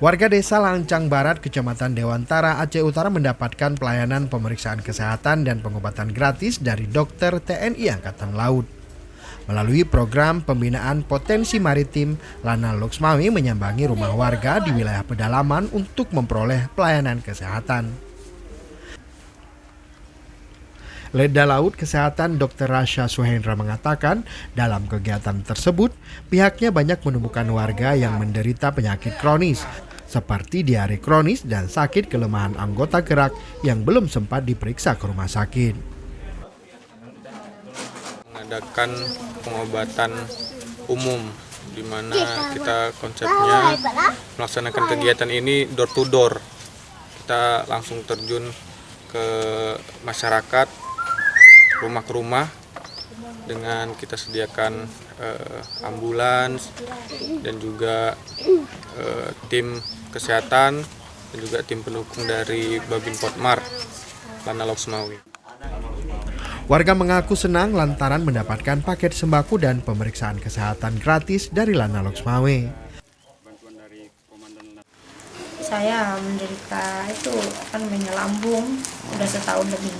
Warga desa Lancang Barat, Kecamatan Dewantara, Aceh Utara mendapatkan pelayanan pemeriksaan kesehatan dan pengobatan gratis dari dokter TNI Angkatan Laut. Melalui program pembinaan potensi maritim, Lana Loksmawe menyambangi rumah warga di wilayah pedalaman untuk memperoleh pelayanan kesehatan. Leda Laut Kesehatan Dr. Rasha Suhendra mengatakan, dalam kegiatan tersebut, pihaknya banyak menemukan warga yang menderita penyakit kronis, seperti diare kronis dan sakit kelemahan anggota gerak yang belum sempat diperiksa ke rumah sakit. Mengadakan pengobatan umum, di mana kita konsepnya melaksanakan kegiatan ini door to door. Kita langsung terjun ke masyarakat, rumah ke rumah, dengan kita sediakan ambulans dan juga tim kesehatan dan juga tim pendukung dari Babin Potmar Lana Loksmawe. Warga mengaku senang lantaran mendapatkan paket sembako dan pemeriksaan kesehatan gratis dari Lana Loksmawe. Saya menderita lambung udah setahun lebih.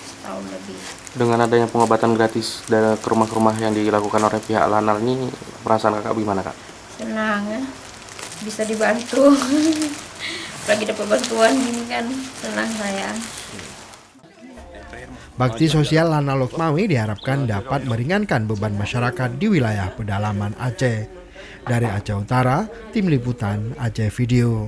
Setahun lebih. Dengan adanya pengobatan gratis dari ke rumah-rumah yang dilakukan oleh pihak Lanal ini, perasaan kakak gimana kak? Senang ya, bisa dibantu. Lagi dapat bantuan gini kan, senang saya. Bakti sosial Lana Loksmawe diharapkan dapat meringankan beban masyarakat di wilayah pedalaman Aceh. Dari Aceh Utara, Tim Liputan Aceh Video.